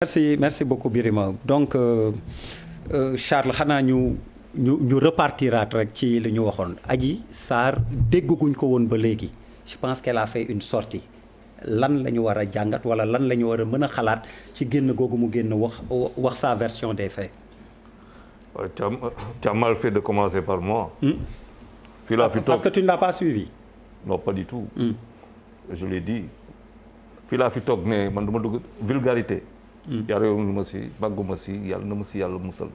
merci beaucoup Birima donc Charles xanaa ñu repartiraat rek ci li ñu waxoon Adji Sarr dégguñ ko woon ba léegi je pense qu'elle a fait une sortie lan la ñu war a jàngat wala lan la ñu war a mën a xalaat ci génn googu mu génn wax sa version des faits. Tu as mal fait de commencer par moi. Parce que tu ne l'as pas suivi. Non, pas du tout. Je l'ai dit. fii laa fi toog ne man dama dugg vulgarité. yàlla yow lu ma si bàgguma si yàlla na ma si yàlla musal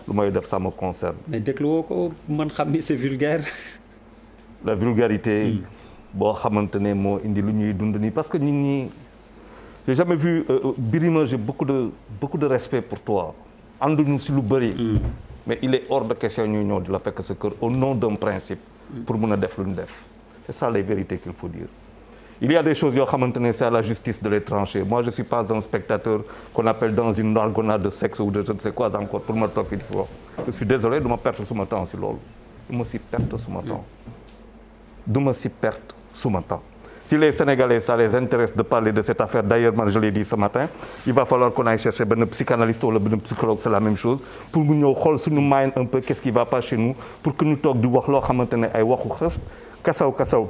lu may def ça me concerne. mais dégluwoo ko man xam ni c'est vulgaire. la vulgarité. boo xamante ne moo indi lu ñuy dund nii parce que nit ñi j'ai jamais vu Birima j'ai beaucoup de respect pour toi ànduñu si lu bëri. mais il est hors de question ñuy ñëw di la fekk sa kër au nom d'un principe. pour mun a def lu ñu def. c'est ça les vérités qu'il faut dire. Il y a des choses yoo xamante ne c'est à la justice de les trancher. Moi je suis pas un spectateur qu'on appelle dans une argonade de sexe ou de je ne sais quoi encore pour ma toog fii di fi wax. Je suis désolé du ma perte suma temps si loolu. du ma si perte suma temps. du ma si perte suma temps. Si les Sénégalais ça les intéresse de parler de cette affaire d'ailleurs man je l'ai dit ce matin il va falloir qu'on aille chercher benn psychanalyste wala benn psychologue c'est la même chose pour mu ñëw xool suñu mind un peu qu'est-ce qui va pas chez nous pour que ñu toog di wax loo xamante ne ay waxu xës kasaw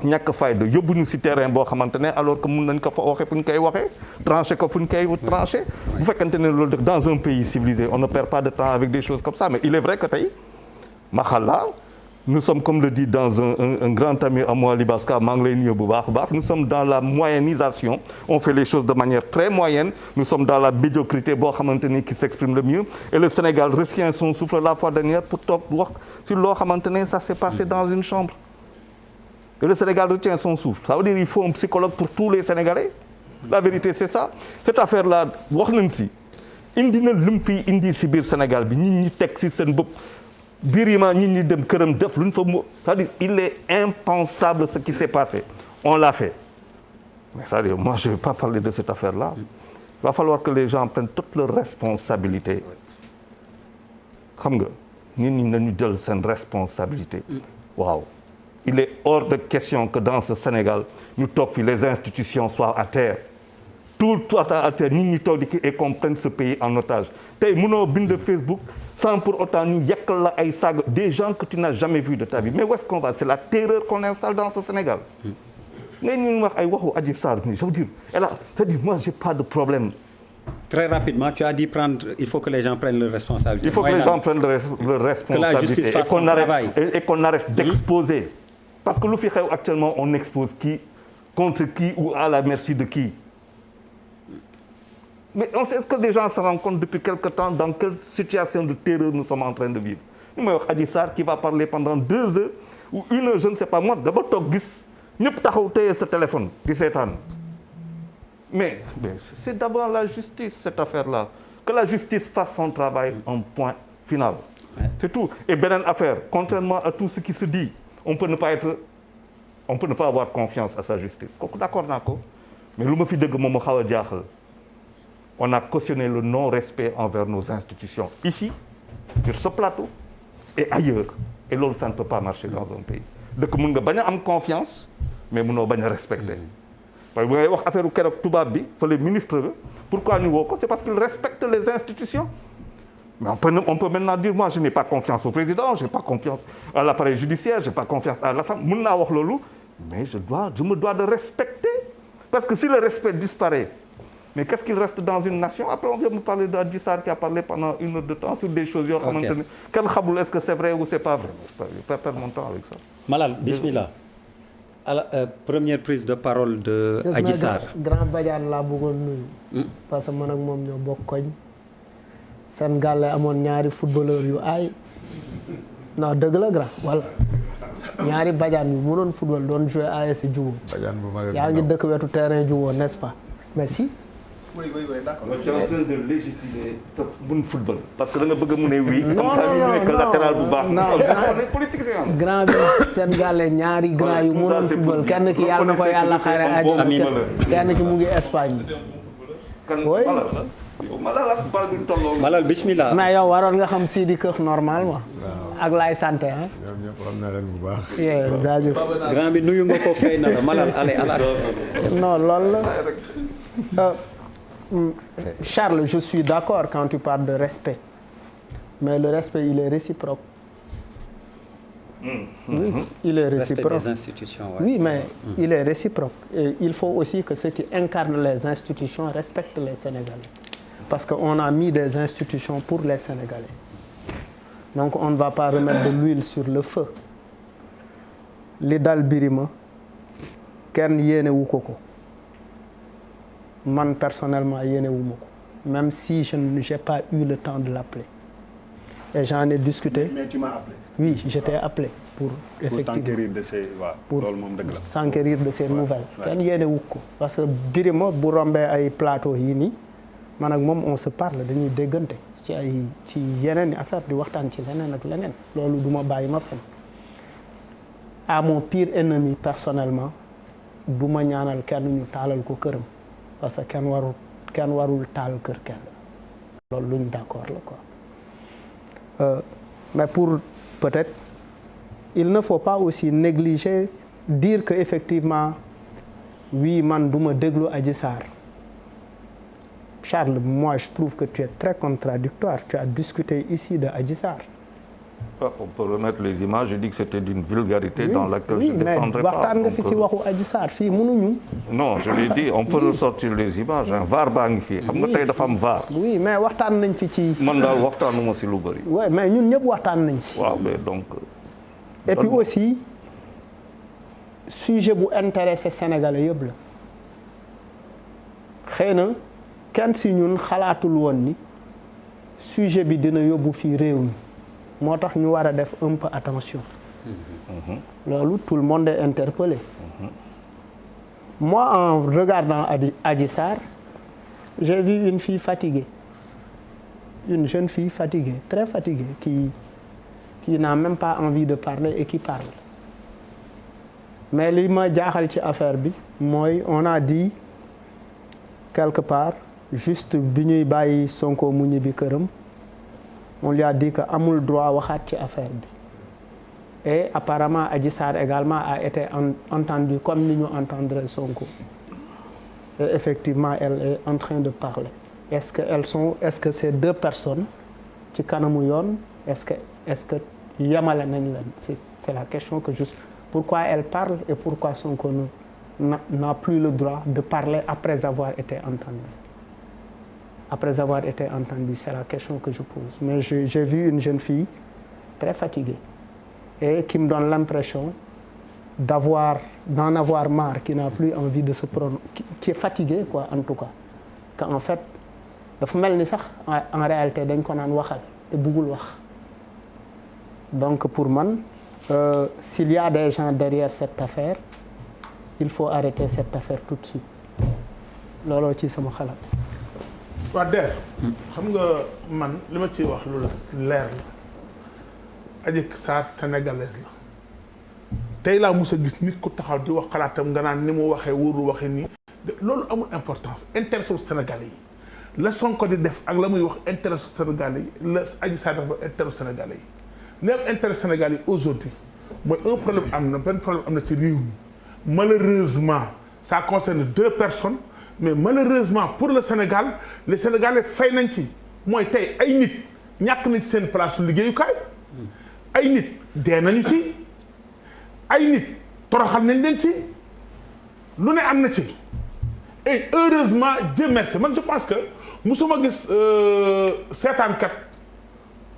ñàkk fayda yóbbu ñu ci terrain boo xamante ne alors que mun nañ ko fa waxee fu ñu koy waxee tranché ko fu ñu koy tranché bu fekkante ne loolu dans un pays civilisé on ne perd pas de temps avec des choses comme ça mais il est vrai que tey maxalla nous sommes comme le dit dans un grand ami à moi Libaska maa ngi lay nuyu bu baax a baax nous sommes dans la moyennisation on fait les choses de manière très moyenne nous sommes dans la médiocrité boo xamante ni qui s'exprime le mieux et le Sénégal retient son souffle la fois dernière pour toog wax ci loo xamante ne ça s'est passé dans une chambre. Et le Sénégal retient son souffle. Ça veut dire qu'il faut un psychologue pour tous les Sénégalais. La vérité, c'est ça. Cette affaire-là, wax nañ si indi na lu mu fi indi si biir Sénégal bi nit ñi teg si seen bopp Birima nit ñi dem këram def lu ñu fa mu c'est-à-dire il est impensable ce qui s'est passé. On l'a fait. Mais c'est-à-dire moi je vais pas parler de cette affaire-là. Il va falloir que les gens prennent toutes leurs responsabilités. Xam nga nit ñi nañu jël seen responsabilité. Waaw. Il est hors de question que dans ce Sénégal ñu toog fi les institutions soient à terre tout à terre nit ñi toog di et qu'on prenne ce pays en otage tey mënoo bind Facebook sans pour autant ñu yekkal la ay saaga des gens que tu n'as jamais vu de ta vie mais où est-ce qu'on va c'est la terreur qu'on installe dans ce Sénégal ngay ñu wax ay waxu Adji Sarr nii je veux dire elle a c'est-à-dire moi j'ai pas de problème. Très rapidement tu as dit il faut que les gens prennent leurs responsabilités. Il faut que les gens prennent leurs responsabilités et qu'on arrête d'exposer. Parce que lu fi xew actuellement on expose qui contre qui ou à la merci de qui mais on sait ce que les gens se rendent compte depuis quelque temps dans quelle situation de terreur nous sommes en train de vivre ñu may wax Adji Sarr qui va parler pendant 2 heures ou 1 heure je ne sais pas moi dama toog gis ñëpp taxaw téye sa téléphone di seetaan mais c'est devant la justice cette affaire-là que la justice fasse son travail en point final c'est tout et beneen affaire contrairement à tout ce qui se dit on peut ne pas avoir confiance à sa justice kooku d'accord naa ko mais lu ma fi dëgg moom ma xaw a jaaxal on a cautionné le non-respect envers nos institutions ici sur ce plateau et ailleurs et loolu ça ne peut pas marcher dans un pays dëkk mun nga bañ a am confiance mais munoo bañ a respecter parce que bu ngay wax affaire u keroog tubaab bi fële ministre ga pourquoi ñu woo ko c'est parce qu'il respecte les institutions. Mais on peut maintenant dire moi je n'ai pas confiance au président j'ai pas confiance à l'appareil judiciaire j'ai pas confiance à l'Assemblée mën naa wax loolu mais je me dois de respecter parce que si le respect disparaît mais qu'est-ce qu'il reste dans une nation après on vient me parler d'Adji Sarr qui a parlé pendant 1 heure de temps sur des choses yoo xamante ne kenn xamul est-ce que c'est vrai ou c'est pas vrai je vais pas perdre mon temps avec ça. Malal bismillah à la première prise de parole de Adji Sarr. Grand Badiane laa bëggoon nuyu. parce que man ak moom ñoo bokk koñ. seen gàlle amoon ñaari footballeur yu aay non dëgg la grand wala ñaari bajaan yu mënoon football doon jouer AS Djubo yaa ngi dëkk wetu terrain Djubo n'est-ce pas mais si oui d'accord. tu es en train de légitimer sa mun football parce que da nga bëgg mu ne oui comme ça ñu nekk latéral bu baax non politique grand bi seen gàlle ñaari grand yu mënoon football kenn ki yàlla na ko yàlla xare àjjana kenn ki mu ngi Espagne oui Malal bismillah. mais yow waroon nga xam Sidi Kër normalement. ak Laye Santé ah. ñoom ñëpp xam naa leen bu baax. jaajëf. grand bi nuyu nga ko fay na la Malal allez ala. non loolu la Charles, je suis d'accord quand tu parles de respect. Mais le respect, il est réciproque. Oui, il est réciproque. Respect des institutions, ouais. Oui, mais il est réciproque. Et il faut aussi que ceux qui incarnent les institutions respectent les Sénégalais. Parce qu'on a mis des institutions pour les Sénégalais. Donc on ne va pas remettre de l'huile sur le feu. Li dal Birima kenn yéenewu ko ko. Man personnellement yéenewuma ko. Même si je n'ai pas eu le temps de l'appeler. Et j'en ai discuté. Mais tu m'as appelé. Oui, je t'ai appelé pour effectivement t'enquérir de ces s'enquérir de ces nouvelles. Kenn yéenewu ko parce que Birima bu rombee ay plateau yi nii man ak moom on se parle dañuy déggante ci yeneen i affaire di waxtaan ci leneen ak leneen loolu du ma bàyyi ma fen à mon pire ennemi personnellement du ma ñaanal kenn ñu taalal ko këram parce que kenn warul taal kër kenn loolu luñ d'accord la quoi mais pour peut-être il ne faut pas aussi négliger dire que effectivement oui man du ma déglu Adji Sarr Charles, moi je trouve que tu es très contradictoire. Tu as discuté ici de Adji Sarr. On peut remettre les images. J'ai dit que c'était d'une vulgarité dans laquelle je ne défendrai pas. waxtaan nga fi si waxu Adji Sarr fii mënuñu. Non, je l'ai dit, on peut ressortir les images. VAR baa ngi fii xam nga tey dafa am VAR. Oui, mais waxtaan nañ fi ci. man daal waxtaanuma si lu bëri. Oui, mais ñun ñëpp waxtaan nañ si. waaw mais donc. Et puis aussi sujet bu intéressé Sénégalais yëpp la xëy na. kenn si ñun xalaatul woon ni sujet bi dina yóbbu fii réew mi moo tax ñu war a def un peu attention loolu tout le monde est interpellé moi en regardant Adji Sarr j'ai vu une fille fatiguée une jeune fille fatiguée très fatiguée qui n'a même pas envie de parler et qui parle mais li ma jaaxal ci affaire bi mooy on a dit quelque part juste bi ñuy bàyyi Sonko mu ñibbi këram on lui a dit que amul droit waxaat ci affaire bi et apparemment Adji Sarr également a été entendue comme ni ñu entendre Sonko et effectivement elle est en train de parler est-ce que ces deux personnes ci kanamu yoon est-ce que yemale nañ leen c'est la question que juste pourquoi elle parle et pourquoi Sonko n'a plus le droit de parler après avoir été entendu. Après avoir été entendu, c'est la question que je pose. Mais j'ai vu une jeune fille très fatiguée et qui me donne l'impression d'en avoir marre, qui n'a plus envie de se prononcer, qui est fatiguée quoi en tout cas. Qu'en fait, dafa mel ni sax en réalité dañ ko naan waxal te bëggul wax. Donc pour man, s'il y a des gens derrière cette affaire, il faut arrêter cette affaire tout de suite. looloo ci sama xalaat. waa Der xam nga man li ma ciy wax lu leer la Adji Sarr sénégalaise la tey laa mus a gis nit ku taxaw di wax xalaatam nga naan ni mu waxee wóorul waxee nii loolu amul importance intérêt sénégalais yi la Sonko di def ak la muy wax intérêt sénégalais yi la Adji Sarr def ba intérêt sénégalais yi lépp intérêt sénégalais yi aujourd'hui mooy un problème am na benn problème am na ci réew mi malheureusement ça concerne deux personnes mais malheureusement pour le Sénégal les Sénégalais fay nañ ci mooy tey ay nit ñàkk nañ ci seen place su liggéeyukaay ay nit dee nañu ci ay nit toroxal nañ leen ci lu ne am na ci et heureusement Dieu merci man je pense que musuma gis seetaankat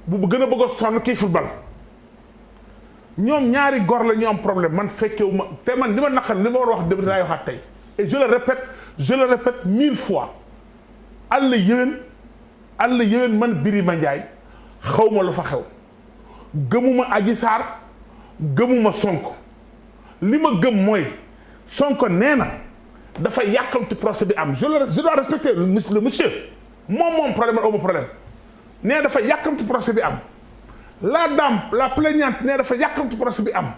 bu gën a bëgg a sonn kii football ñoom ñaari gor la ñu am problème man fekkewu ma te man li ma naqar li ma war a wax dëgg laay waxaat tey et je le répète 1000 fois alla yéwén man Birima Ndiaye xaw ma lu fa xew gëmuma Adji Sarr gëmuma Sonko li ma gëm mooy Sonko nee na dafa yàkkamti procès bi am je dois respecter le monsieur moom problème man awma problème nee dafa yàkkamti procès bi am la dame la plaignante nee dafa yàkkamti procès bi am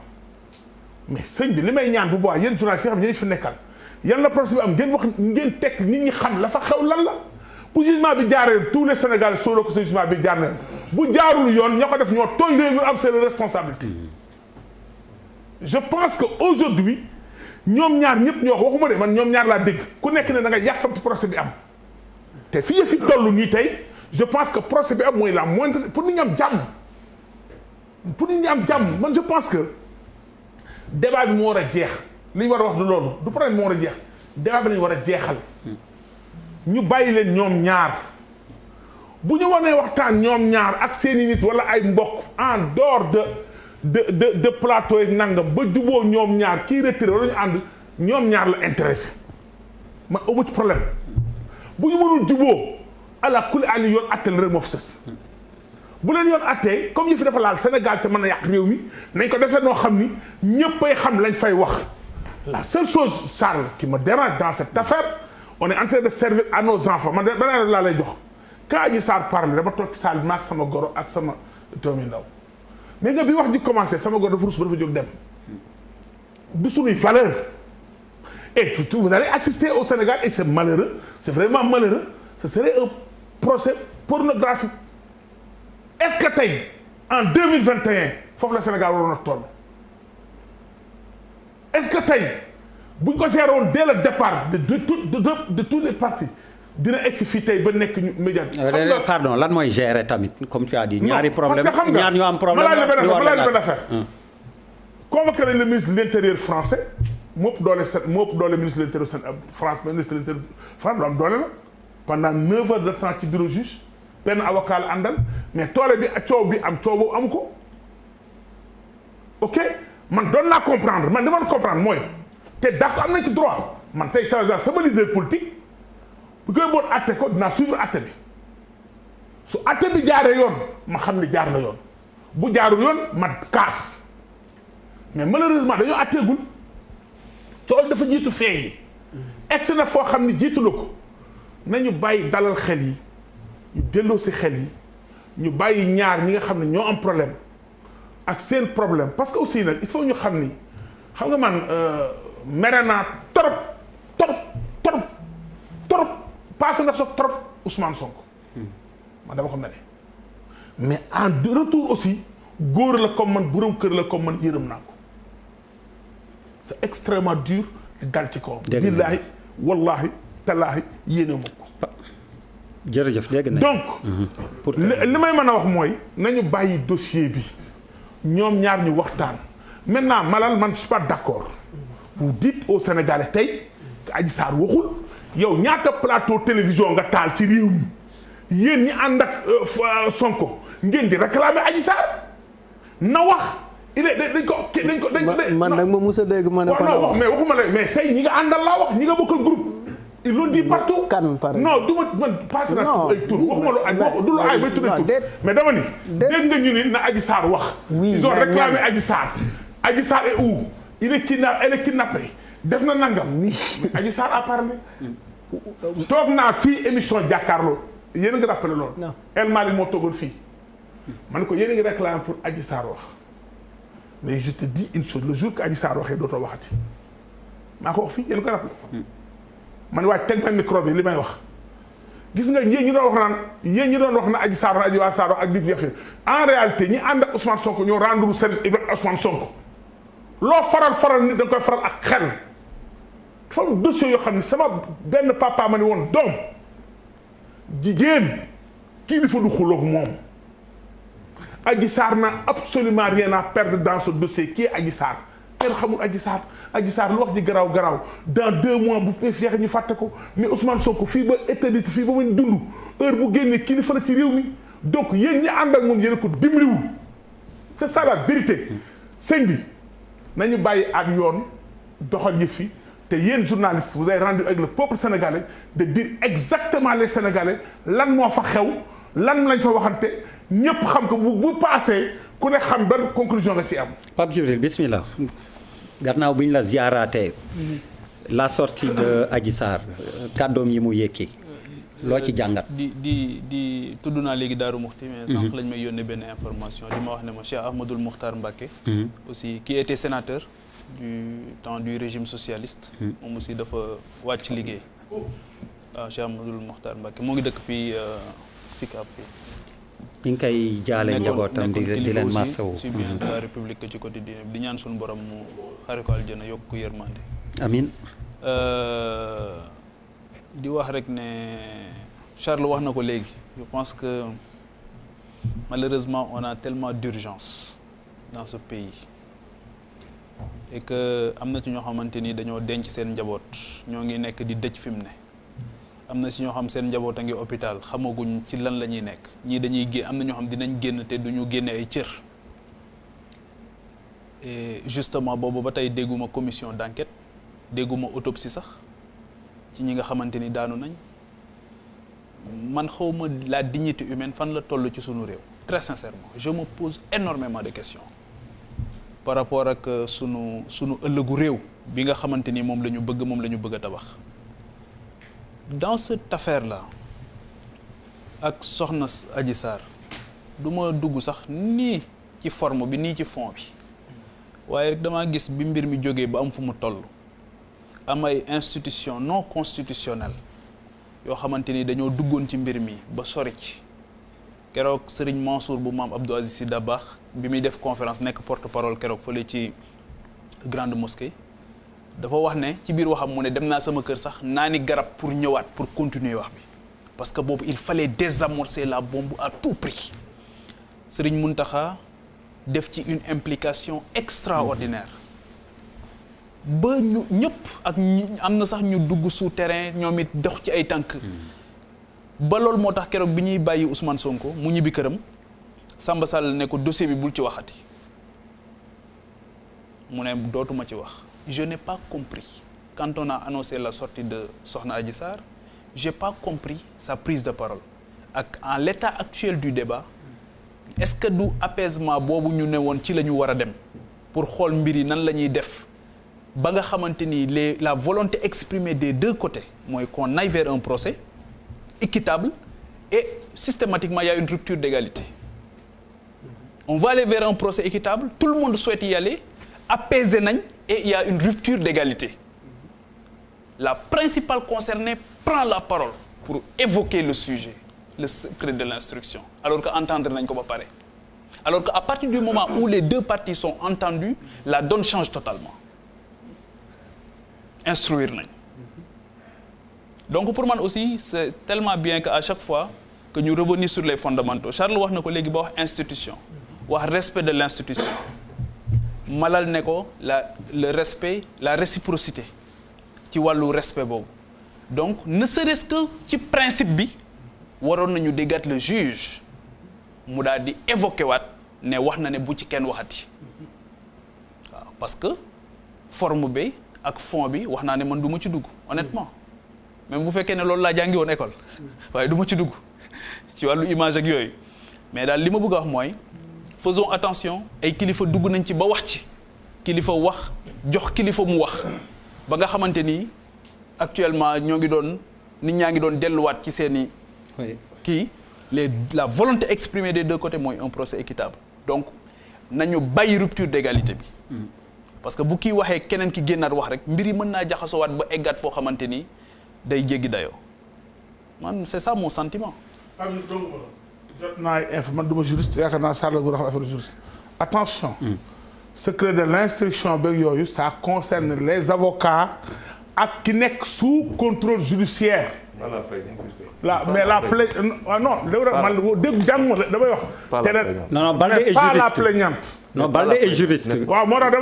mais sëñ bi li may ñaan bu boobaa yéen journalistes yi xam ne yéen fi nekkal yan la procès bi am ngeen wax ngeen tekk nit ñi xam la fa xew lan la bu jugement bi jaaree tous les Sénégalais sóoroo ko jugement bi jaar na bu jaarul yoon ña ko def ñoo tooñ réew mi am c'est leur responsabilité je pense que aujourd'hui ñoom ñaar ñëpp ñoo wax waxuma de man ñoom ñaar laa dégg ku nekk ne da nga yàkkamti procès bi am te fi yëf yi toll nii tey je pense que procès bi am mooy la moindre pour nit ñi am jàmm man je pense que débat bi moo war a jeex li ñu war a wax du loolu du problème moo war a jeex débat bi la ñu war a jeexal ñu bàyyi leen ñoom ñaar bu ñu wanee waxtaan ñoom ñaar ak seeni nit wala ay mbokk en dehors de plateau yi nangam ba juboo ñoom ñaar kii retiré wala ñu ànd ñoom ñaar la intéressé man amu ci problème bu ñu mënul juboo ala kulli àll yoon attel rek moo fi sës bu leen yoon attee comme ñu fi dafa laal Sénégal te mën a yàq réew mi nañ ko defee noo xam ni ñëppay xam lañ fay wax la seule chose Charles qui me dérange dans cette affaire on est en train de servir à nos enfants man beneen rek laa lay jox quand Adji Sarr parle dama toog ci salle bi maak sama goro ak sama doomi ndaw mais nga bi wax ji commencé sama goro dafa rus ba dafa jóg dem du suñuy valeur et vous allez assister au Sénégal et c'est malheureux c'est vraiment malheureux ce serait un procès pornographique est-ce que tey en 2021 foofu la Sénégal waroon a toll est-ce que tey bu ñu ko géré woon dès le départ de tous les partis dina egsi fii tey ba nekk ñu média. pardon lan mooy gérer tamit comme tu as dit. ñaari problème ñaar ñu am problème. balaa la benn affaire convoqué nañ le ministre de l'intérieur français moo ëpp doole ministre de l'intérieur France ministre de l'intérieur France lu am doole la pendant 9 heures de temps ci bureau juge benn avocat la àndal mais toole bi coow bi am coow boobu amu ko ok man doon naa comprendre man li ma comprendre mooy te d'accord am nañ ci droit man tey sama leader politique bu koy boon atte ko dinaa suivre atte bi su atte bi jaaree yoon ma xam ne jaar na yoon bu jaarul yoon ma kaas mais malheureusement dañoo atteegul coow dafa jiitu fee yi egsi na foo xam ne jiitu la ko nañu bàyyi dalal xel yi ñu delloo si xel yi ñu bàyyi ñaar ñi nga xam ne ñoo am problème ak seen problème parce que aussi nag il faut ñu xam ni xam nga man mere naa trop passé na sax trop Ousmane Sonko man dama ko mere mais en retour aussi góor la comme man borom kër la comme man yërëm naa ko c'est extrêmement dur di dal ci kawam. billaahi wallaahi tallaahi yéene ma ko. jërëjëf dégg nañ donc li may mën a wax mooy nañu bàyyi dossier bi ñoom ñaar ñu waxtaan maintenant Malal man je suis pas d'accord vous dites aux Sénégalais tey que Adji Sarr waxul yow ñaata plateau télévision nga taal ci réew mi yéen ñi ànd ak Sonko ngeen di réclamer Adji Sarr na wax il est dañ ko man nag ma mus a dégg ma ne ko na wax mais waxuma la mais say ñi nga àndal laa wax ñi nga bokkal groupe ils l'ont dit partout. kan par non du ma man passé naa ay tur waxuma lu ay du lu ay bay tur ay tur mais dama ni dégg nga ñu ni na Adji Sarr wax ils ont réclamé Adji Sarr Adji Sarr est où elle est kidnappée def na nangam mais Adji Sarr a parlé toog naa fii émission jàkkaarloo yéen a ngi rappelé loolu El Malick moo toogoon fii ma ne ko yéen a ngi réclamé pour Adji Sarr wax mais je te dis une chose le jour que Adji Sarr waxee dootoo waxati maa ko wax fii yéen a ko rappelé man waaye teg na micro bi li may wax gis nga yéen ñi doon wax na Adji Sarr Adji Sarr ak Bib Yafir en réalité ñi ànd ak Ousmane Sonko ñoo rendre service Ousmane Sonko loo faral nit da nga koy faral ak xel dafa am dossier yoo xam ne sama benn papa ma ni woon doom jigéen kii dafa du xuloog moom Adji Sarr n'a absolument rien à perdre dans ce dossier qui est Adji Sarr kenn xamul Adji Sarr lu wax ji garaaw dans 2 mois bu feex ñu fàtte ko mais Ousmane Sonko fii ba éternité fii ba muy dund heure bu génnee kilifa la ci réew mi donc yéen ñi ànd ak moom yéen ko dimbaliwul c'est ça la vérité sëñ bi nañu bàyyi ak yoon doxal yëf yi te yéen journalistes vous avez rendu avec le peuple sénégalais de dire exactement les Sénégalais lan moo fa xew lan lañ fa waxante ñëpp xam ko bu passé ku ne xam benn conclusion nga ci am. Pape Djibril bismillah gannaaw bi ñu la ziaraatee la sortie de Adji Sarr kàddoom yi mu yëkki loo ci jàngat. di tudd naa léegi Daaru Muxti mais sànq lañ may yónnee benn information di ma wax ne ma Cheikh Ahmadoul Mokhtar Mbacké aussi qui était sénateur du temps du régime socialiste moom aussi dafa wàcc liggéey waaw Cheikh Ahmadoul Mokhtar Mbacké moo ngi dëkk fii Sicap fii ñu ngi koy jaale njabootam di leen masawu si bien de la République ci côté diine di ñaan suñu borom mu xare ko aljana yokk ko yërmande amiin di wax rek ne Charles wax na ko léegi je pense que malheureusement on a tellement d'urgence dans ce pays et que am na ci ñoo xamante ni dañoo denc seen njaboot ñoo ngi nekk di dëj fi mu ne am na si ñoo xam seen njaboot a ngi hôpital xamaguñ ci lan la ñuy nekk ñii dañuy génn am na ñoo xam dinañ génn te duñu génne ay cër et justement boobu ba tey dégguma commission d'enquête dégguma autopsie sax ci ñi nga xamante ni daanu nañ man xawma la dignité humaine fan la toll ci sunu réew très sincèrement je me pose énormément de questions par rapport ak sunu ëllëgu réew bi nga xamante ni moom la ñu bëgg a tabax dans cette affaire là ak soxna Adji Sarr du ma dugg sax nii ci forme bi nii ci fond bi waaye rek damaa gis bi mbir mi jógee ba am fu mu toll am ay institutions non constitutionnelles yoo xamante ni dañoo duggoon ci mbir mi ba sori ci keroog Serigne Mansour bu maam Abdou Aziz Sy Dabakh bi muy def conférence nekk porte-parole keroog fële ci grande mosquée dafa wax ne ci biir waxam mu ne dem naa sama kër sax naani garab pour ñëwaat pour continuer wax bi parce que boobu il fallait désamorcer la bombe à tout prix Serigne Mountakha def ci une implication extraordinaire ba ñu ñëpp ak am na sax ñu dugg souterrain ñoom it dox ci ay tànk ba loolu moo tax keroog bi ñuy bàyyi Ousmane Sonko mu ñibbi këram Samba Sall ne ko dossier bi bul ci waxati mu ne dootuma ci wax je n'ai pas compris quand on a annoncé la sortie de Sokhna Adji Sarr j'ai pas compris sa prise de parole ak en l'état actuel du débat est-ce que du apaisement boobu ñu ne woon ci la ñu war a dem pour xool mbir yi nan la ñuy def ba nga xamante ni la volonté exprimée des deux côtés mooy qu'on aille vers un procès équitable et systématiquement il y a une rupture d'égalité on va aller vers un procès équitable tout le monde souhaite y aller apaiser nañ et il y a une rupture d'égalité la principale concernée prend la parole pour évoquer le sujet le secret de l'instruction alors que entendre nañ ko ba pare alors que à partir du moment où les deux parties sont entendues la donne change totalement instruire nañ donc pour man aussi c'est tellement bien que à chaque fois que ñu revenir sur les fondamentaux Charles wax na ko léegi ba wax institution wax respect de l'institution malal ne ko le respect la réciprocité ci wàllu respect boobu donc ne serait-ce que ci principe bi waroon nañu déggat le juge mu daal di évoquer waat ne wax na ne bu ci kenn waxati waaw parce que forme bi ak fond bi wax naa ne man du ma ci dugg honnêtement même bu fekkee ne loolu laa jàngi woon école waaye du ma ci dugg ci wàllu image ak yooyu mais daal li ma bëgg a wax mooy faisons attention ay kilifa dugg nañ ci ba wax ci kilifa wax jox kilifa mu wax ba nga xamante ni actuellement ñoo ngi doon nit ñaa ngi doon delluwaat ci seeni kii la volonté exprimée des deux côtés mooy un procès équitable donc nañu bàyyi rupture d'égalité bi parce que bu kii waxee keneen ki génnaat wax rek mbir yi mën naa jaxasowaat ba eggaat foo xamante ni day jéggi dayoo man c'est ça mon sentiment. jot naa man du ma juriste yaakaar naa Charles bu dafa affaire juriste attention. secret de l'instruction beeg yooyu ça concerne les avocats ak ki nekk sous contrôle judiciaire. mais la non man dégg jàng ma damay wax. non Balde est juriste pas la plaignante. non Balde est juriste. waaw moo tax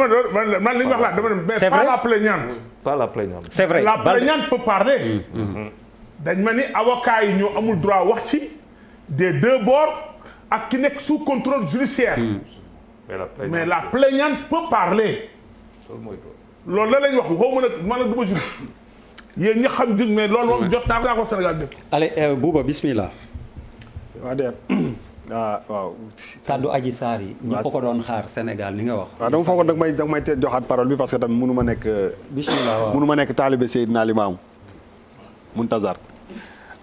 man li ñu wax la dama ne mais pas la plaignante. pas la plaignante. c'est vrai la plaignante peut parler. dañ ma ni avocats yi ñoo amul droit wax ci des deux bords ak ki nekk sous contrôle judiciaire. mais la plaignante peut parler. loolu la lañ wax xaw ma nag man la du ma juriste. yéen ñi xam jug mais loolu moom jot naa ko Sénégal dëkk. allez Bouba bismillah. waa der waaw. kaddu Adji Sarr yi. ñu ko doon xaar Sénégal li nga wax. waaw dama foog da nga may joxaat parole bi parce que tamit mënu ma nekk. bismillah waaw mënu ma nekk taalibe Seydina Limaamu Muntazar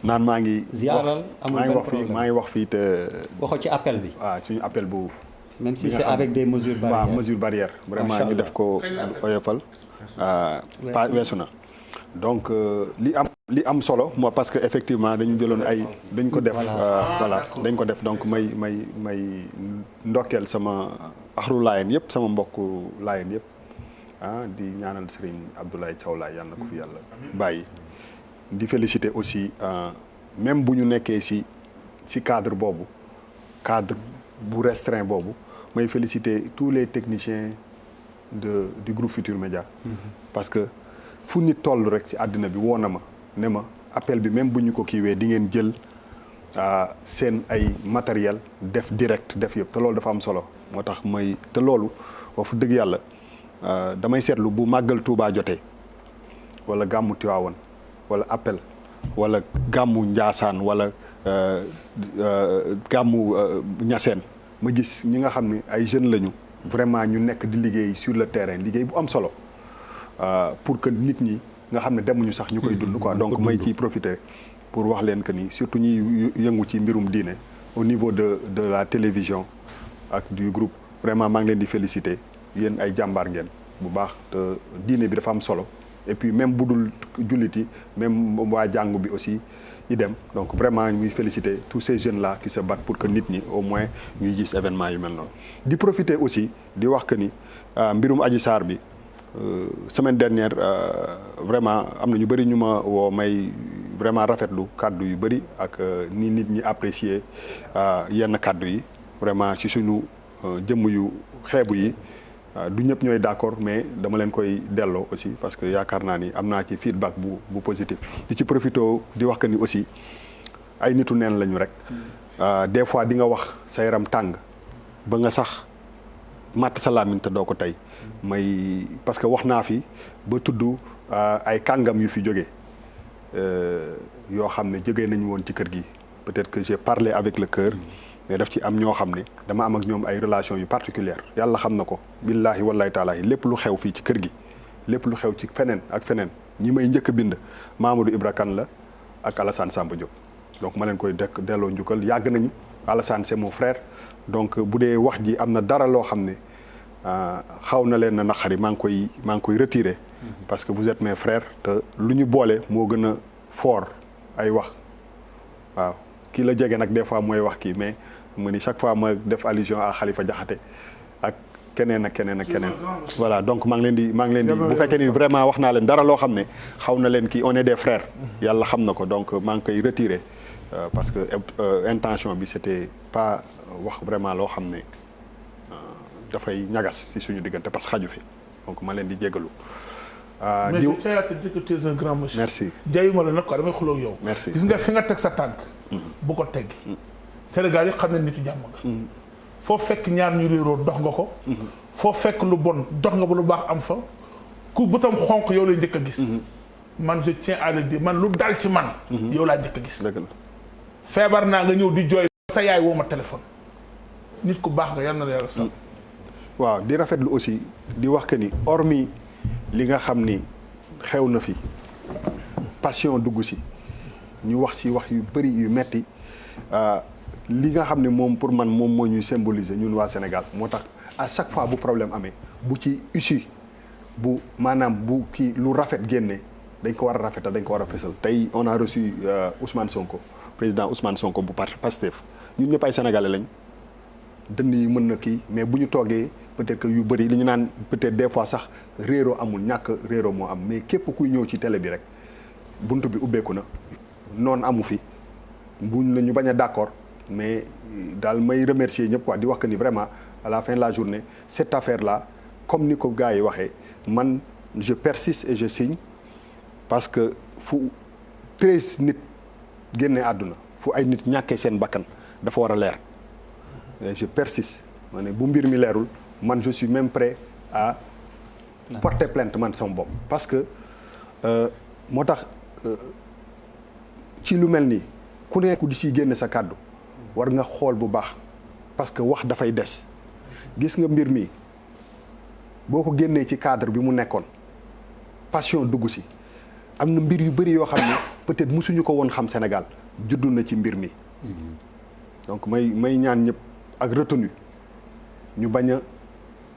naan maa ngi. ziaral amul benn problème maa ngi wax fii te. waxo ci appel bi. waaw suñu appel bu. même si c'est avec des mesures barrières. waaw mesures barrières. vraiment ñu def ko oyofal. weesu na. donc li am solo moo parce que effectivement dañu jëloon dañ ko def voilà dañ ko def donc may ndokkeel sama axlu laayeen yëpp sama mbokku laayeen yëpp di ñaanal Serigne Abdoulaye Thiaw Laye yàlla na ko fi yàlla bàyyi di féliciter aussi même bu ñu nekkee ci cadre boobu cadre bu restreint boobu may féliciter tous les techniciens du groupe Futurs Médias parce que fu nit toll rek ci àddina bi woo na ma ne ma appel bi même bu ñu ko kiiwee di ngeen jël seen ay matériel def direct def yëpp te loolu dafa am solo moo tax may te loolu wax dëgg yàlla damay seetlu bu màggal Tuubaa jotee wala gàmmu Tiwaawan wala appel wala gàmmu Njaasaan wala gàmmu Ñaseen ma gis ñi nga xam ne ay jeunes lañu vraiment ñu nekk di liggéey sur le terrain liggéey bu am solo pour que nit ñi nga xam ne demuñu sax ñu koy dund quoi donc may ciy profiter pour wax leen que ni surtout ñuy yëngu ci mbirum diine au niveau de la télévision ak du groupe vraiment maa ngi leen di féliciter yéen ay jàmbaar ngeen bu baax te diine bi dafa am solo et puis même bu dul jullit yi même waa jàngu bi aussi idem donc vraiment ñuy féliciter tous ces jeunes là qui se battent pour que nit ñi au moins ñuy gis événement yu mel noonu. di profiter aussi di wax que ni mbirum Adji Sarr bi semaine dernière vraiment am na ñu bëri ñu ma woo may vraiment rafetlu kàddu yu bëri ak ni nit ñi apprécier yenn kàddu yi vraiment ci suñu jëmm yu xeebu yi. du ñëpp ñooy d'accord mais dama leen koy delloo aussi parce que yaakaar naa ni am naa ci feedback bu positif di ci profité di wax que ni aussi ay nitu neen lañu rek des fois di nga wax sa yaram tàng ba nga sax matt sa làmmiñ te doo ko tey may parce que wax naa fi ba tudd ay kàngam yu fi jóge yoo xam ne jógee nañu woon ci kër gi peut-être que j'ai parlé avec le cœur mais daf ci am ñoo xam ne dama am ak ñoom ay relations yu particulières yàlla xam na ko billaahi wallaahi taalaahi lépp lu xew fii ci kër gi lépp lu xew ci feneen ak feneen ñi may njëkk a bind Mamadou Ibra Kane la ak Alassane Samba Diop donc ma leen koy delloo njukkal yàgg nañu Alassane c'est mon frère donc bu dee wax ji am na dara loo xam ne xaw na leen na naqari maa ngi koy retirer parce que vous êtes mes frères te lu ñu boole moo gën a fort ay wax waaw kii la jege nag des fois mooy wax kii mais mu ni chaque fois ma def allusion à Khalifa Diakhaté ak keneen ak keneen ak keneen voilà donc maa ngi leen di bu fekkee ni vraiment wax naa leen dara loo xam ne xaw na leen kii on est des frères yàlla xam na ko donc maa ngi koy retirer parce que intention bi c'était pas wax vraiment loo xam ne dafay ñagas ci suñu diggante parce que xaju fi donc ma leen di jégalu mais je tiens à te dire que tu es un grand monsieur. merci jayuma la nag quoi damay xuloo ak yow. merci gis nga fi nga teg sa tànk. bu ko teggi. Sénégal yi xam ne nitu jàmm nga. foo fekk ñaar ñu réeroo dox nga ko. foo fekk lu bon dox nga ba lu baax am fa. ku bëtam xonq yow lay njëkk a gis. man je tiens à le dire man lu dal ci man. yow laa njëkk a gis. dëgg la feebar naa nga ñëw di jooy. sa yaay woo ma téléphone. nit ku baax nga yal na la yàlla sax. waaw di rafetlu aussi di wax que ni hormis li nga xam ni xew na fi passion dugg si ñu wax ci wax yu bëri yu metti li nga xam ne moom pour man moom moo ñuy symboliser ñun waa Sénégal moo tax à chaque fois bu problème amee bu ci issue bu maanaam bu kii lu rafet génne dañ ko war a rafetal dañ ko war a fësal tey on a reçu Ousmane Sonko président Ousmane Sonko bu parti Pastef ñun ñëpp ay sénégalais lañ dënn yi mën na kii mais bu ñu toogee peut-être que yu bëri li ñu naan peut-être des fois sax réeroo amul ñàkk réeroo moo am mais képp kuy ñëw ci télé bi rek bunt bi ubbeeku na noonu amu fi buñ la ñu bañ a d'accord mais daal may remercier ñëpp quoi di wax que ni vraiment à la fin de la journée cette affaire là comme ni ko gars yi waxee man je persiste et je signe parce que fu 13 nit génnee àdduna fu ay nit ñàkkee seen bakkan dafa war a leer et je persiste ma ne bu mbir mi leerul man je suis même prêt à porter plainte man sama bopp parce que moo tax ci lu mel nii ku nekk di ciy génne sa kàddu war nga xool bu baax parce que wax dafay des gis nga mbir mi boo ko génnee ci cadre bi mu nekkoon passion dugg si am na mbir yu bëri yoo xam ne peut-être musuñu ko woon xam Sénégal juddu na ci mbir mi donc may ñaan ñëpp ak retenu ñu bañ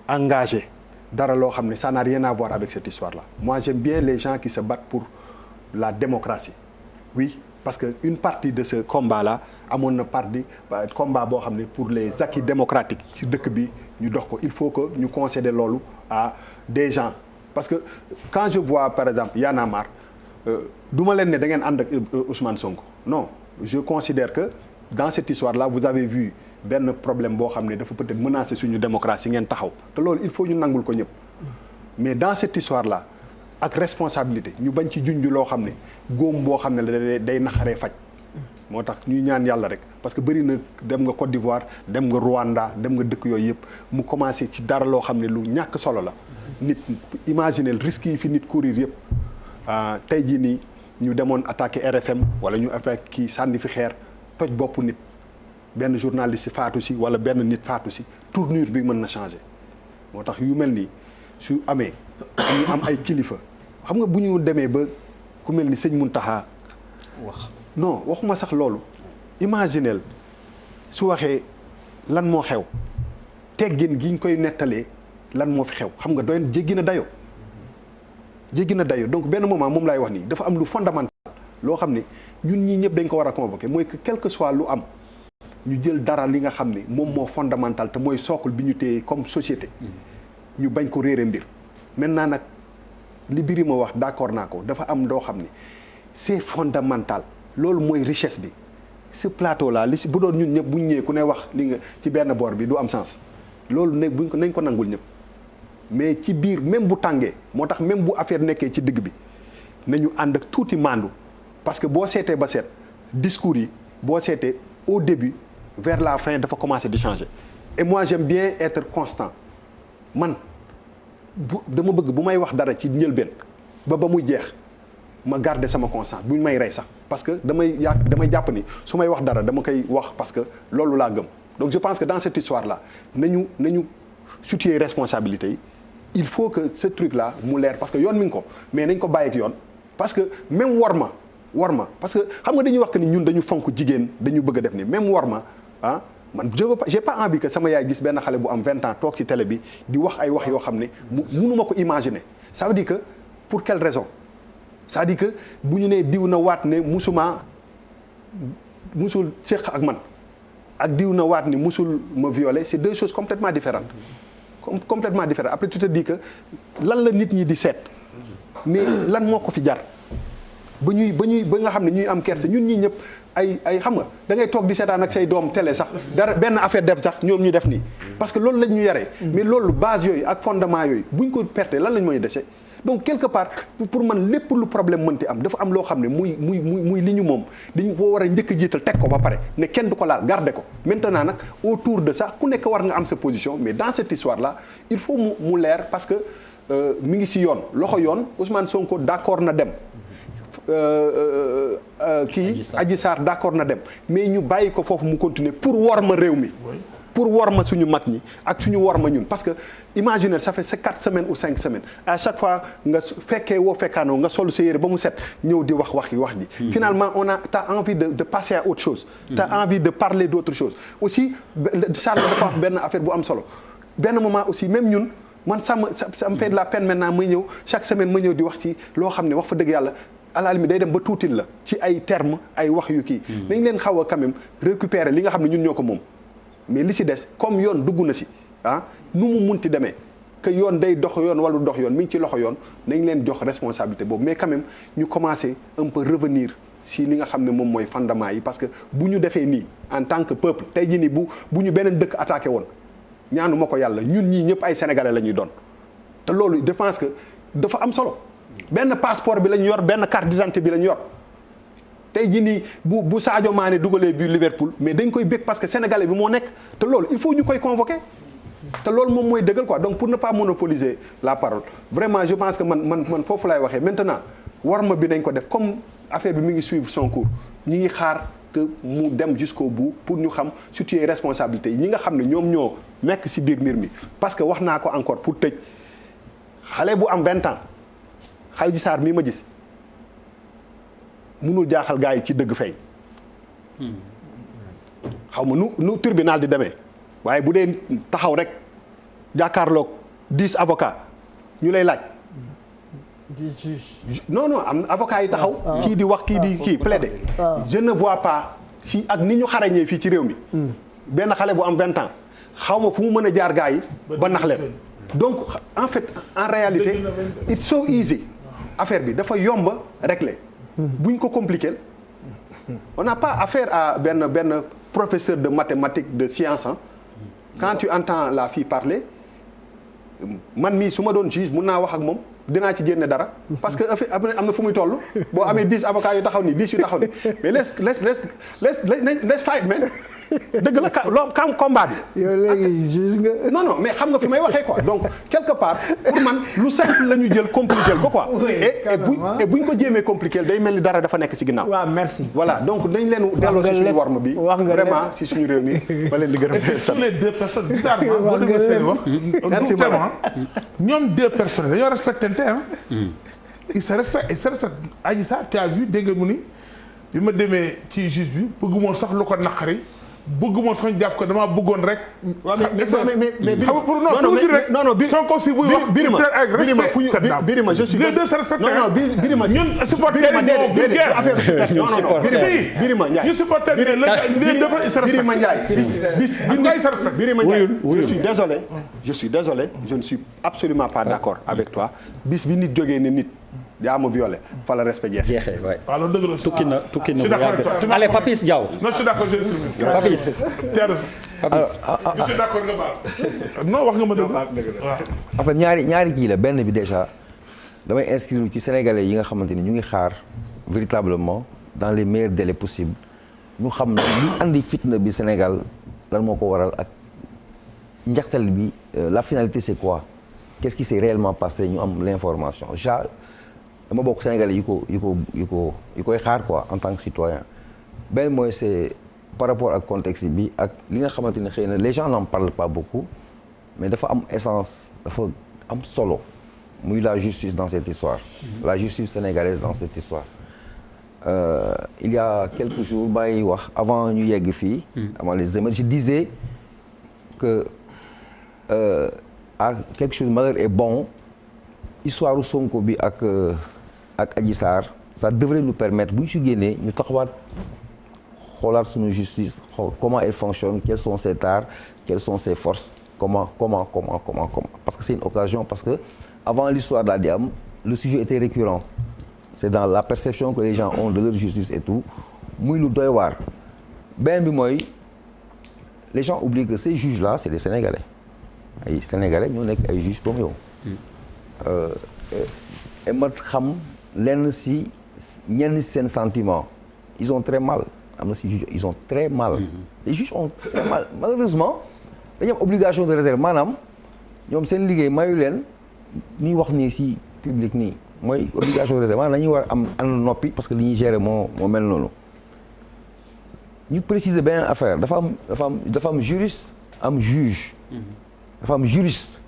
a engagé dara loo xam ne ça n'a rien à voir avec cette histoire là moi j'aime bien les gens qui se battent pour la démocratie oui parce que une partie de ce combat là amoon na partie combat boo xam ne pour les acquis démocratiques ci dëkk bi ñu dox ko il faut que ñu concéder loolu à des gens parce que quand je vois par exemple Y'en a marre du ma leen ne da ngeen ànd ak Ousmane Sonko non je considère que dans cette histoire-là vous avez vu benn problème boo xam ne dafa peut-être menacer suñu démocratie ngeen taxaw te loolu il faut ñu nangul ko ñëpp mais dans cette histoire-là ak responsabilité ñu bañ ci junj loo xam ne góom boo xam ne day naxaree faj moo tax ñuy ñaan yàlla rek parce que bëri na dem nga Côte d'Ivoire dem nga Rwanda dem nga dëkk yooyu yëpp mu commencé ci dara loo xam ne lu ñàkk solo la nit imaginer risques yi fi nit courir yëpp tey jii nii ñu demoon attaqué RFM wala ñu attaqué kii sànni fi xeer toj bopp nit benn journaliste faatu si wala benn nit faatu si tournure bi mën na changer moo tax yu mel nii su amee ñu am ay kilifa xam nga bu ñu demee ba ku mel ni sëñ Mountakha wax non waxuma sax loolu imagineel su waxee lan moo xew teggin gi ñu koy nettalee lan moo fi xew xam nga doy jéggi na dayoo donc benn moment moom laay wax nii dafa am lu fondamental loo xam ne ñun ñii ñëpp dañ ko war a convoquer mooy que quel que soit lu am ñu jël dara li nga xam ne moom moo fondamental te mooy socle bi ñu téye comme société ñu bañ ko réere mbir maintenant nag li Birima wax d'accord naa ko dafa am doo xam ne c'est fondamental loolu mooy richesse bi ce plateau là li bu doon ñun ñëpp bu ñu ñëwee ku ne wax li nga ci benn boor bi du am sens loolu ne buñ ko nañ ko nangul ñëpp mais ci biir même bu tàngee moo tax même bu affaire nekkee ci digg bi nañu ànd ak tuuti maandu parce que boo seetee ba seet discours yi boo seetee au début vers la fin dafa commencer di changer et moi j'aime bien être constant man dama bëgg bu may wax dara ci njëlbeen ba muy jeex ma garder sama constance bu ñu may rey sax parce que damay jàpp ni su may wax dara dama koy wax parce que loolu laa gëm donc je pense que dans cette histoire là nañu situer responsabilité yi il faut que ce truc là mu leer parce que yoon mi ngi ko mais nañ ko bàyyi ak yoon parce que même war ma parce que xam nga dañuy wax que ni ñun dañu fonk jigéen dañu bëgg a def ni même war ma man j'ai pas envie que sama yaay gis benn xale bu am 20 ans toog ci télé bi di wax ay wax yoo xam ne mënuma ko imaginer ça veut dire que pour quelle raison c'est-à-dire que bu ñu nee diw na waat ne musul séq ak man ak diw na waat ni musul ma violer c'est deux choses complètement différentes après tu te dis que lan la nit ñi di seet mais lan moo ko fi jar ba nga xam ne ñuy am kerse ñun ñii ñëpp ay xam nga da ngay toog di seetaan ak say doom télé sax dara benn affaire dem sax ñoom ñu def nii parce que loolu lañ ñu yaree mais loolu base yooyu ak fondement yooyu buñ ko perte lan lañ mooy dese donc quelque part pour man lépp lu problème mënti am dafa am loo xam ne muy li ñu moom dañu ko war a njëkk a jiital teg ko ba pare ne kenn du ko laal garder ko maintenant nag autour de ça ku nekk war nga am sa position mais dans cette histoire là il faut mu leer parce que mi ngi si yoon loxo yoon Ousmane Sonko d'accord na dem Adji Sarr d'accord na dem mais ñu bàyyi ko foofu mu continuer pour war ma réew mi pour war ma suñu mag ñi ak suñu war ma ñun parce que imaginez ça fait 4 semaines ou 5 semaines à chaque fois nga fekkee woo fekkaanoo nga solu sa yére ba mu set ñëw di wax ji finalement t'as envie de passer à autre chose t'as envie de parler d'autre chose aussi Charles dafa wax benn affaire bu am solo benn moment aussi même ñun man ça me fait de la peine maintenant may ñëw chaque semaine ma ñëw di wax ci loo xam ne wax fa dëgg yàlla à la limite day dem ba tuutil la ci ay termes ay wax yu kii dañ leen xaw a quand même récupérer li nga xam ne ñun ñoo ko moom mais li si des comme yoon dugg na si nu mu munti demee que yoon day dox yoon wala dox yoon mi ngi ci loxo yoon nañ leen jox responsabilité boobu mais quand même ñu commencer un peu revenir si li nga xam ne moom mooy fondement yi parce que bu ñu defee nii en tant que peuple tey jii nii bu ñu beneen dëkk attaqué woon ñaanu ma ko yàlla ñun ñii ñëpp ay sénégalais la ñuy doon te loolu je pense que dafa am solo benn passeport bi la ñu yor benn carte d'identité bi la ñu yor tey jii nii bu Sadio Mané dugalee bi Liverpool mais dañ koy bég parce que sénégalais bi moo nekk te loolu il faut ñu koy convoquer te loolu moom mooy dëggal quoi donc pour ne pas monopoliser la parole vraiment je pense que man foofu laay waxee maintenant war ma bi nañ ko def comme affaire bi mi ngi suivre son cours ñi ngi xaar que mu dem jusqu'au bout pour ñu xam situer responsabilité yi ñi nga xam ne ñoom ñoo nekk ci biir mbir mi parce que wax naa ko encore pour tëj xale bu am 20 ans Adji Sarr mii ma gis mënul jaaxal gars yi ci dëgg feeñ xaw ma nu tribunal di demee waaye bu dee taxaw rek jàkkaarloog 10 avocats ñu lay laaj non am avocat yi taxaw kii di wax kii plaider je ne vois pas si ak ni ñu xarañee fii ci réew mi benn xale bu am 20 ans xaw ma fu mu mën a jaar gars yi ba nax leen donc en fait en réalité it's so easy affaire bi dafa yomba régler buñ ko compliquer on n'a pas affaire à benn professeur de mathématiques de science quand tu entends la fille parler man mii su ma doon juge mun naa wax ak moom dinaa ci génne dara parce que am na fu muy toll boo amee 10 avocats yu taxaw ni 10 yu taxaw ni mais let's fight man dëgg la loo combat bi. yow léegi juge nga. non mais xam nga fi may waxee quoi donc quelque part pour man lu simple la ñu jël compliqué ko quoi. et buñ ko jéemee compliqué day mel ni dara dafa nekk ci ginnaaw. waaw merci. voilà donc dañ leen delloo ci suñu worma bi. wax nga vraiment ci suñu réew mi ba leen di gërëm leen sur les deux personnes bizarrement boo déggee seen wax. merci vraiment ñoom deux personnes dañoo respectante ah. ils se respectent Adji Sarr tu as vu dégg nga mu ni bi ma demee ci juge bi bëgguma sax lu ko naqari. bëgguma sax ñu jàpp ko damaa bëggoon rek. waaw mais non Sonko si buy wax Birima Birima je suis les deux se respectent. non Birima ñun supporters yi ñoo vulgaire. Birima Ndiaye ñu supporters yi les deux ils se respectent. Birima Ndiaye Birima Ndiaye je suis désolé je ne suis absolument pas d'accord avec toi bis bi nit jógee ne nit yaa ma violé fa la respect jeexee waay. waaw loolu dëgg la tukki na bu yàgg. allez Papis Diaw. non je suis d'accord je termine. Papis. je suis d'accord nga baal. non wax nga ma dëgg. waaw. en fait ñaari kii la benn bi déjà damay inscrire ci sénégalais yi nga xamante ni ñu ngi xaar véritablement dans les meilleurs délais possibles ñu xam ne li andi fitna bi Sénégal lan moo ko waral ak njaxtal bi la finalité c'est quoi qu'est-ce qui s'est réellement passé ñu am l'information dama bokk Sénégalais yu koy xaar quoi en tant que citoyen benn mooy c'est par rapport ak contexte bi ak li nga xamante ne xëy na les gens n'en parlent pas beaucoup mais dafa am essence dafa am solo muy la justice dans cette histoire la justice sénégalaise dans cette histoire il y a quelques jours maa ngi wax avant ñu yegg fii avant les émeutes je disais que à quelque chose malheur est bon histoire Sonko bi ak Adji Sarr ça devrait nous permettre bu ñu si génnee ñu taxawaat xoolaat suñu justice comment elle fonctionne quels sont ses tares quelles sont ses forces comment parce que c'est une occasion parce que avant l'histoire daal di am le sujet était récurrent c'est dans la perception que les gens ont de leur justice et tout muy lu doy waar benn bi mooy les gens oublient que ces juges là c'est des Sénégalais ay Sénégalais ñoo nekk ay juges comme yow et ma xam lenn si ñenn seen sentiment ils ont très mal am na si juge ils ont très mal les juges ont très mal malheureusement dañu am obligation de réserve maanaam ñoom seen liggéey mayu leen ñuy wax nii si public nii mooy obligation de réserve maanaam dañuy war am ànd noppi parce que li ñuy gérer moo mel noonu ñu préciser benn affaire dafa am juriste am juge dafa am juriste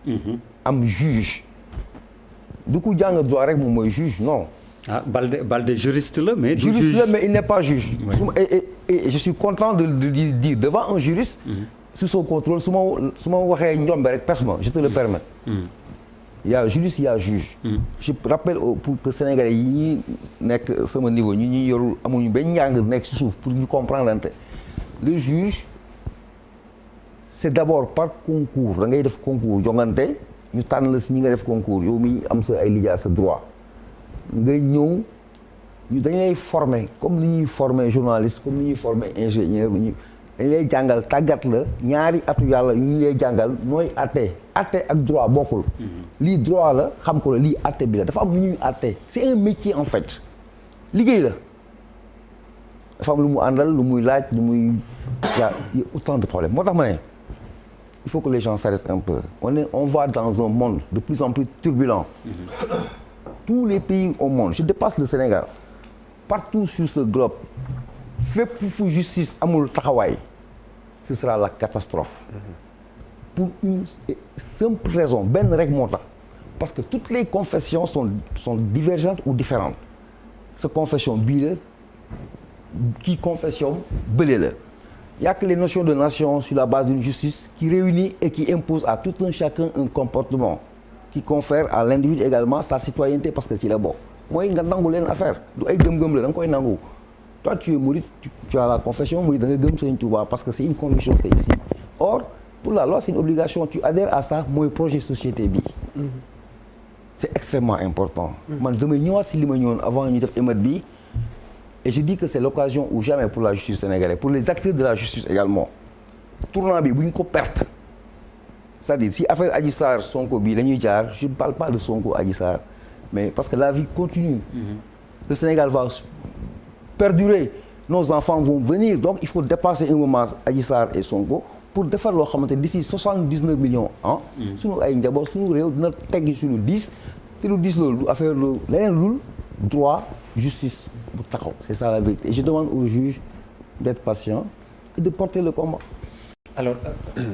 am juge du coup jàng droit rek moom mooy juge non. Balde juriste la mais. du juriste juge la mais il n'est pas juge. et je suis content de dire devant un juriste. sous son contrôle su ma waxee njombe rek pes ma je te le permets. il y a juriste il y a juge. je rappelle pour que sénégalais yi ñuy nekk sama niveau ñi yorul amuñu benn njàng nekk ci suuf pour ñu comprendre ante le juge c'est d'abord par concours da ngay def concours jongante. ñu tànn la si ñi nga def concours yow mi am sa ay lijaasa sa droit nga ñëw ñu dañ lay former comme ni ñuy former journaliste comme ni ñuy former ingénieur dañ lay jàngal tàggat la ñaari atu yàlla yu ñu lay jàngal nooy atte ak droit bokkul lii droit la xam ko la lii atte bi la dafa am lu ñuy atte c'est un métier en fait liggéey la dafa am lu mu àndal lu muy laaj lu muy y a autant de problèmes moo tax ma ne il faut que les gens s'arrêtent un peu on va dans un monde de plus en plus turbulent tous les pays au monde je dépasse le Sénégal partout sur ce globe fépp fu justice amul taxawaay ce sera la catastrophe pour une simple raison benn rek moo tax parce que toutes les confessions sont divergentes ou différentes sa confession bii la kii confession bële la il y a que les notions de nation sur la base d'une justice qui réunit et qui impose à tout un chacun un comportement qui confère à l'individu également sa citoyenneté parce que ci la bokk mooy nga nangu leen affaire du ay gëm-gëm la da nga koy nangu toi tu es mouride tu as la confession mouride da nga gëm Sëriñ Tuubaa parce que c'est une conviction c'est ici or pour la loi c'est une obligation tu adhères à ça mooy projet société bi c'est extrêmement important man damay ñëwaat si li ma ñëwoon avant ñu def émeute bi et je dis que c'est l'occasion ou jamais pour la justice sénégalaise, pour les acteurs de la justice également. Tournant bi bu ñu ko perte c'est-à-dire si affaire Adji Sarr Sonko bi la ñuy jaar je ne parle pas de Sonko Adji Sarr mais parce que la vie continue. Le Sénégal va perdurer, nos enfants vont venir donc il faut dépasser un moment Adji Sarr et Sonko pour defar loo xamante d'ici 79 millions ans. suñu ay njaboot suñu réew dina teggi suñu 10 te lu 10 loolu du affaire lu leneen lul droit justice bu taxaw c'est ça la vérité et je demande aux juges d'être patients et de porter le combat. Alors